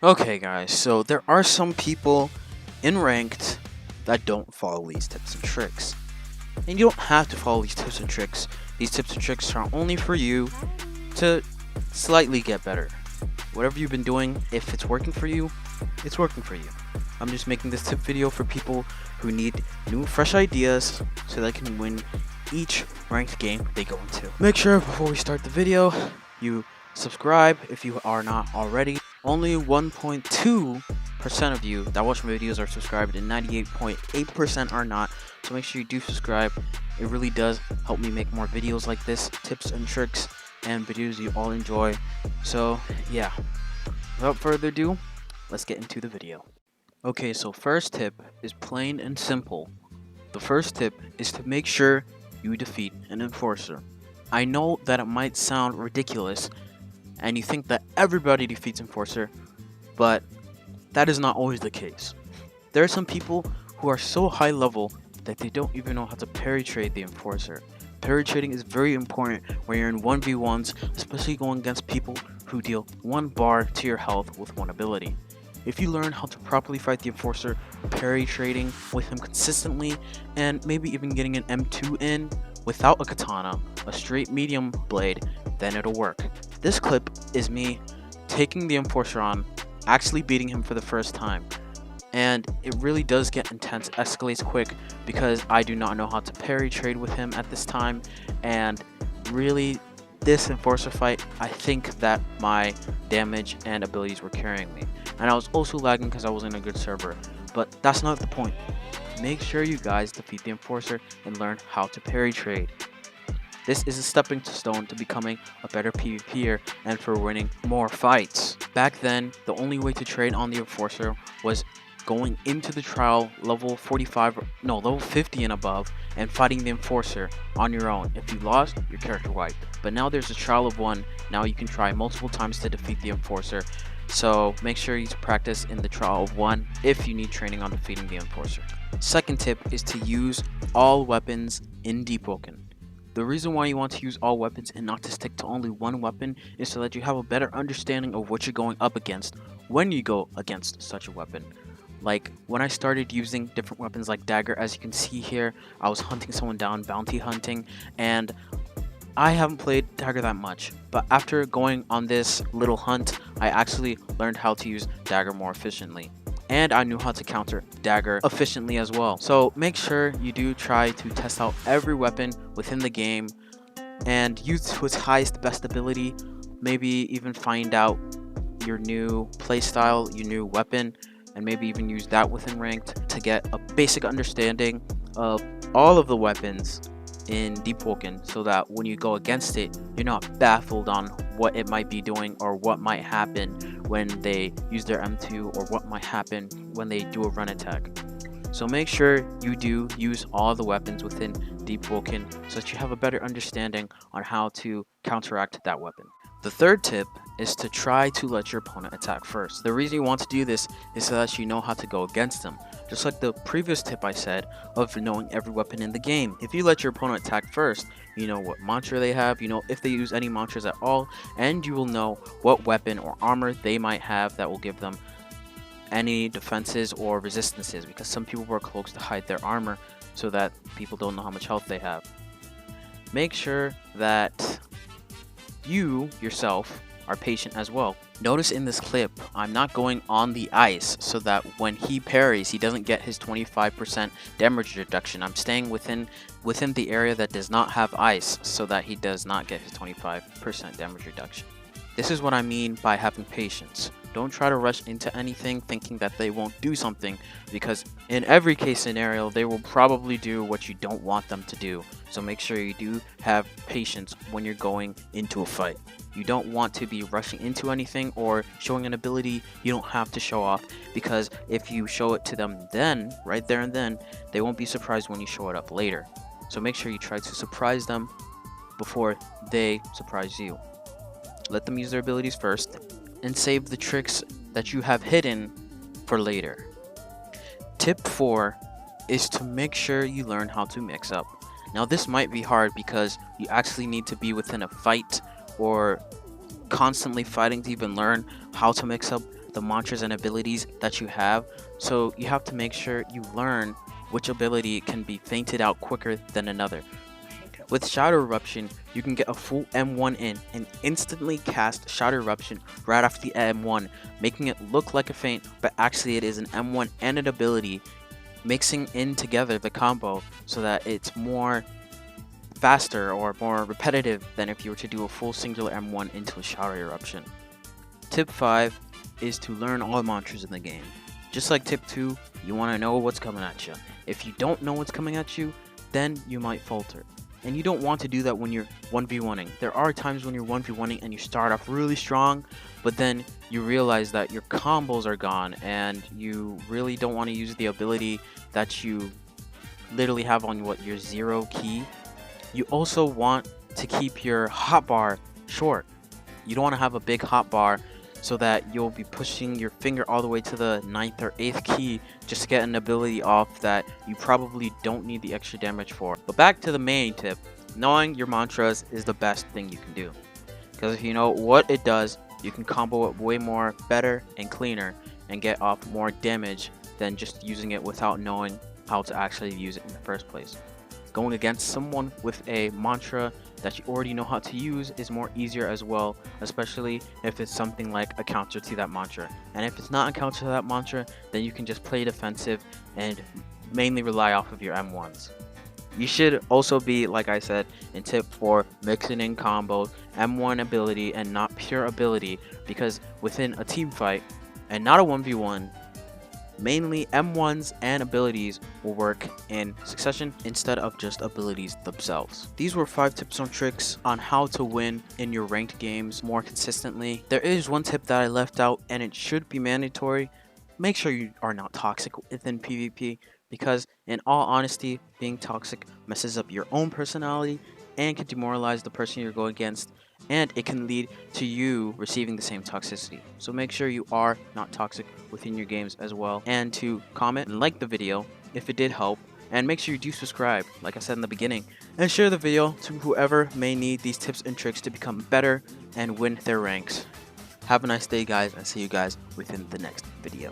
Okay guys, so there are some people in ranked that don't follow these tips and tricks. And you don't have to follow these tips and tricks. These tips and tricks are only for you to slightly get better. Whatever you've been doing, if it's working for you, it's working for you. I'm just making this tip video for people who need new fresh ideas so they can win each ranked game they go into. Make sure before we start the video, you subscribe if you are not already. Only 1.2% of you that watch my videos are subscribed and 98.8% are not, so make sure you do subscribe. It really does help me make more videos like this, tips and tricks and videos you all enjoy. So yeah, without further ado, let's get into the video. Okay, so first tip is plain and simple. The first tip is to make sure you defeat an enforcer. I know that it might sound ridiculous and you think that everybody defeats enforcer, but that is not always the case. There are some people who are so high level that they don't even know how to parry trade the enforcer. Parry trading is very important when you're in 1v1s, especially going against people who deal 1 bar to your health with 1 ability. If you learn how to properly fight the enforcer, parry trading with him consistently, and maybe even getting an M2 in without a katana, a straight medium blade, then it'll work. This clip is me taking the enforcer on, actually beating him for the first time. And it really does get intense, escalates quick, because I do not know how to parry trade with him at this time. And really, this enforcer fight, I think that my damage and abilities were carrying me. And I was also lagging because I was in a good server. But that's not the point. Make sure you guys defeat the enforcer and learn how to parry trade. This is a stepping stone to becoming a better PvPer and for winning more fights. Back then, the only way to trade on the enforcer was going into the trial level 50 and above and fighting the enforcer on your own. If you lost, your character wiped. But now there's a trial of 1. Now you can try multiple times to defeat the enforcer. So make sure you practice in the trial of 1 if you need training on defeating the enforcer. Second tip is to use all weapons in Deepwoken. The reason why you want to use all weapons and not to stick to only 1 weapon is so that you have a better understanding of what you're going up against when you go against such a weapon. Like when I started using different weapons like dagger, as you can see here, I was hunting someone down, bounty hunting, and I haven't played dagger that much, but after going on this little hunt, I actually learned how to use dagger more efficiently. And I knew how to counter dagger efficiently as well. So make sure you do try to test out every weapon within the game and use to its highest best ability. Maybe even find out your new playstyle, your new weapon, and maybe even use that within ranked to get a basic understanding of all of the weapons in Deepwoken, so that when you go against it, you're not baffled on what it might be doing or what might happen when they use their M2 or what might happen when they do a run attack. So make sure you do use all the weapons within Deepwoken so that you have a better understanding on how to counteract that weapon. The third tip is to try to let your opponent attack first. The reason you want to do this is so that you know how to go against them. Just like the previous tip I said of knowing every weapon in the game. If you let your opponent attack first, you know what mantra they have, you know if they use any mantras at all, and you will know what weapon or armor they might have that will give them any defenses or resistances, because some people wear cloaks to hide their armor so that people don't know how much health they have. Make sure that you yourself are patient as well. Notice in this clip, I'm not going on the ice so that when he parries, he doesn't get his 25% damage reduction. I'm staying within the area that does not have ice so that he does not get his 25% damage reduction. This is what I mean by having patience. Don't try to rush into anything thinking that they won't do something, because in every case scenario, they will probably do what you don't want them to do. So make sure you do have patience when you're going into a fight. You don't want to be rushing into anything or showing an ability you don't have to show off, because if you show it to them then, right there and then, they won't be surprised when you show it up later. So make sure you try to surprise them before they surprise you. Let them use their abilities first and save the tricks that you have hidden for later. Tip 4 is to make sure you learn how to mix up. Now this might be hard because you actually need to be within a fight or constantly fighting to even learn how to mix up the mantras and abilities that you have, so you have to make sure you learn which ability can be fainted out quicker than another. With Shadow Eruption, you can get a full M1 in and instantly cast Shadow Eruption right after the M1, making it look like a feint, but actually it is an M1 and an ability, mixing in together the combo so that it's more faster or more repetitive than if you were to do a full singular M1 into a Shadow Eruption. Tip 5 is to learn all the mantras in the game. Just like tip 2, you want to know what's coming at you. If you don't know what's coming at you, then you might falter. And you don't want to do that when you're 1v1ing. There are times when you're 1v1ing and you start off really strong, but then you realize that your combos are gone and you really don't want to use the ability that you literally have on your 0 key. You also want to keep your hotbar short. You don't want to have a big hotbar so that you'll be pushing your finger all the way to the 9th or 8th key just to get an ability off that you probably don't need the extra damage for. But back to the main tip, knowing your mantras is the best thing you can do. Because if you know what it does, you can combo it way more better and cleaner and get off more damage than just using it without knowing how to actually use it in the first place. Going against someone with a mantra that you already know how to use is more easier as well, especially if it's something like a counter to that mantra. And if it's not a counter to that mantra, then you can just play defensive and mainly rely off of your M1s. You should also be, like I said in tip 4, mixing in combos, M1 ability and not pure ability, because within a team fight and not a 1v1, mainly M1s and abilities will work in succession instead of just abilities themselves. These were 5 tips and tricks on how to win in your ranked games more consistently. There is one tip that I left out and it should be mandatory. Make sure you are not toxic within PvP, because in all honesty, being toxic messes up your own personality and can demoralize the person you're going against, and it can lead to you receiving the same toxicity. So make sure you are not toxic within your games as well, and to comment and like the video if it did help, and make sure you do subscribe like I said in the beginning, and share the video to whoever may need these tips and tricks to become better and win their ranks. Have a nice day guys, and see you guys within the next video.